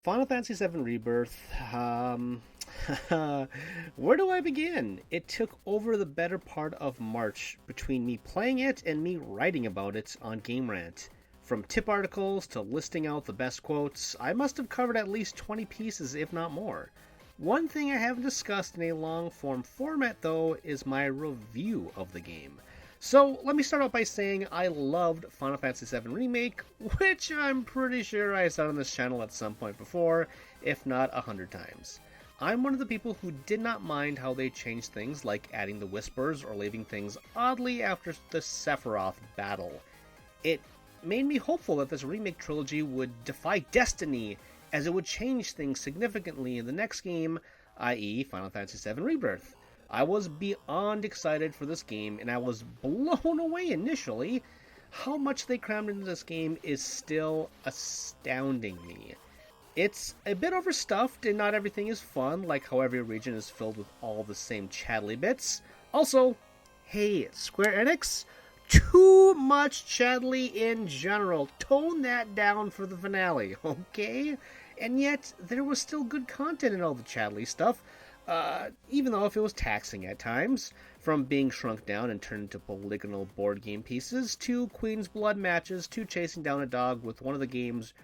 Final Fantasy VII Rebirth. Where do I begin? It took over the better part of March between me playing it and me writing about it on Game Rant. From tip articles to listing out the best quotes, I must have covered at least 20 pieces, if not more. One thing I haven't discussed in a long form format, though, is my review of the game. So let me start out by saying I loved Final Fantasy VII Remake, which I'm pretty sure I said on this channel at some point before, if not 100 times. I'm one of the people who did not mind how they changed things, like adding the Whispers or leaving things oddly after the Sephiroth battle. It made me hopeful that this remake trilogy would defy destiny, as it would change things significantly in the next game, i.e. Final Fantasy VII Rebirth. I was beyond excited for this game, and I was blown away initially. How much they crammed into this game is still astounding me. It's a bit overstuffed, and not everything is fun, like how every region is filled with all the same chaddly bits. Also, hey, Square Enix, too much chaddly in general. Tone that down for the finale, okay? And yet, there was still good content in all the chaddly stuff. Even though if it was taxing at times, from being shrunk down and turned into polygonal board game pieces, to Queen's Blood matches, to chasing down a dog with one of the game's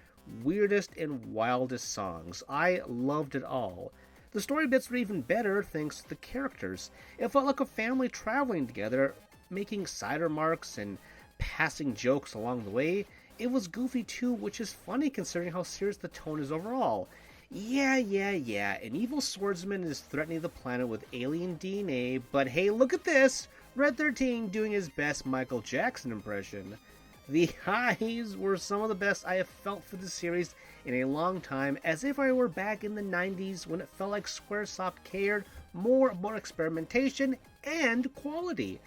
weirdest and wildest songs. I loved it all. The story bits were even better thanks to the characters. It felt like a family traveling together, making side remarks and passing jokes along the way. It was goofy too, which is funny considering how serious the tone is overall. Yeah, an evil swordsman is threatening the planet with alien DNA, but hey, look at this! Red 13 doing his best Michael Jackson impression. The highs were some of the best I have felt for the series in a long time, as if I were back in the 90s when it felt like Squaresoft cared more about experimentation and quality.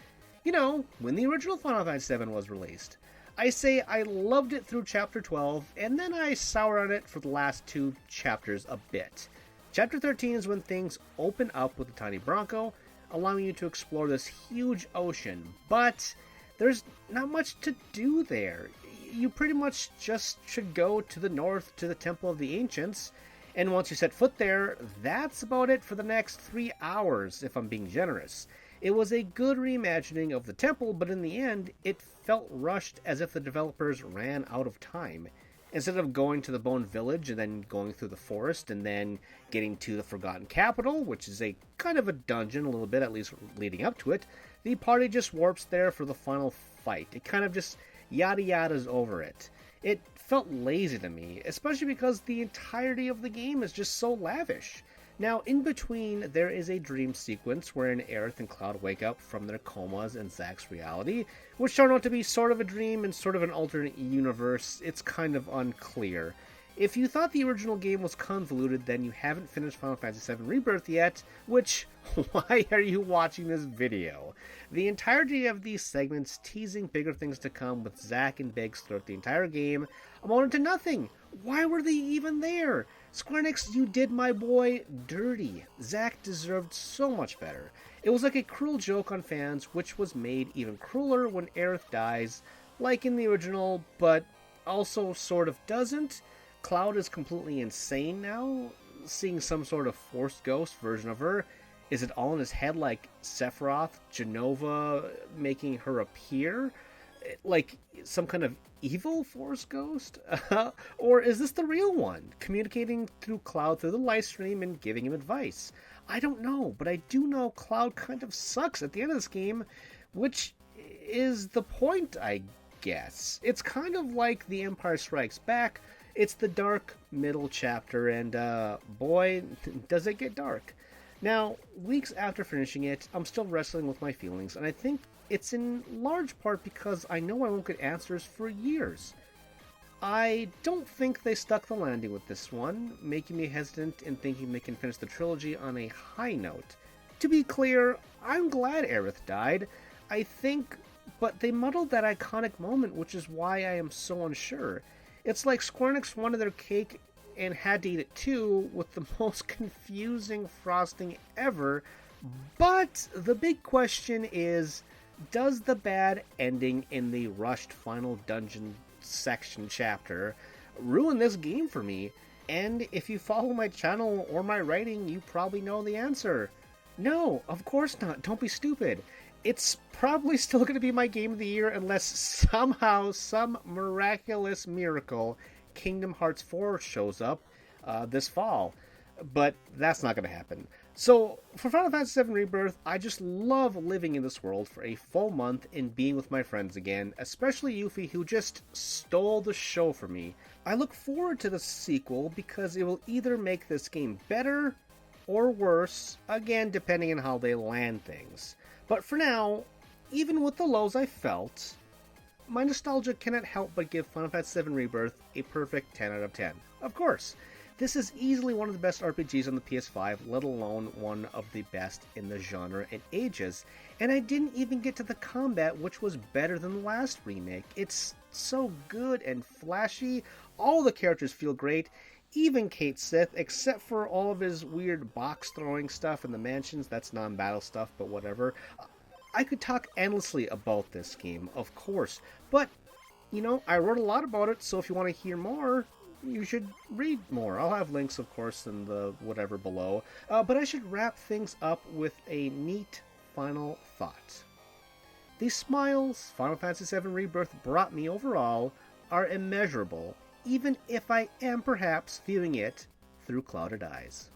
You know, when the original Final Fantasy VII was released. I say I loved it through Chapter 12, and then I soured on it for the last two chapters a bit. Chapter 13 is when things open up with the tiny Bronco, allowing you to explore this huge ocean, but there's not much to do there. You pretty much just should go to the north to the Temple of the Ancients, and once you set foot there, that's about it for the next 3 hours, if I'm being generous. It was a good reimagining of the temple, but in the end, it felt rushed as if the developers ran out of time. Instead of going to the Bone Village and then going through the forest and then getting to the Forgotten Capital, which is a kind of a dungeon a little bit, at least leading up to it, the party just warps there for the final fight. It kind of just yada yadas over it. It felt lazy to me, especially because the entirety of the game is just so lavish. Now, in between, there is a dream sequence wherein Aerith and Cloud wake up from their comas in Zack's reality, which turned out to be sort of a dream and sort of an alternate universe. It's kind of unclear. If you thought the original game was convoluted, then you haven't finished Final Fantasy VII Rebirth yet, which, why are you watching this video? The entirety of these segments teasing bigger things to come with Zack and Biggs throughout the entire game amounted to nothing. Why were they even there? Square Enix, you did my boy dirty. Zack deserved so much better. It was like a cruel joke on fans, which was made even crueler when Aerith dies, like in the original, but also sort of doesn't. Cloud is completely insane now, seeing some sort of forced ghost version of her. Is it all in his head like Sephiroth, Genova making her appear? Like some kind of evil force ghost? Or is this the real one, communicating through Cloud through the live stream and giving him advice? I don't know, but I do know Cloud kind of sucks at the end of this game, which is the point, I guess. It's kind of like The Empire Strikes Back. It's the dark middle chapter, and boy, does it get dark. Now, weeks after finishing it, I'm still wrestling with my feelings, and I think it's in large part because I know I won't get answers for years. I don't think they stuck the landing with this one, making me hesitant in thinking they can finish the trilogy on a high note. To be clear, I'm glad Aerith died, I think, but they muddled that iconic moment, which is why I am so unsure. It's like Square Enix wanted their cake and had to eat it too, with the most confusing frosting ever. But the big question is, does the bad ending in the rushed final dungeon section chapter ruin this game for me? And if you follow my channel or my writing, you probably know the answer. No, of course not. Don't be stupid. It's probably still going to be my game of the year unless somehow, some miraculous miracle, Kingdom Hearts 4 shows up this fall. But that's not going to happen. So, for Final Fantasy VII Rebirth, I just love living in this world for a full month and being with my friends again, especially Yuffie, who just stole the show for me. I look forward to the sequel because it will either make this game better or worse, again, depending on how they land things. But for now, even with the lows I felt, my nostalgia cannot help but give Final Fantasy VII Rebirth a perfect 10 out of 10. Of course, this is easily one of the best RPGs on the PS5, let alone one of the best in the genre in ages. And I didn't even get to the combat, which was better than the last remake. It's so good and flashy. All the characters feel great. Even Cait Sith, except for all of his weird box throwing stuff in the mansions. That's non-battle stuff, but whatever. I could talk endlessly about this game, of course. But, you know, I wrote a lot about it, so if you want to hear more, you should read more. I'll have links, of course, in the whatever below. But I should wrap things up with a neat final thought. The smiles Final Fantasy VII Rebirth brought me overall are immeasurable, even if I am perhaps viewing it through clouded eyes.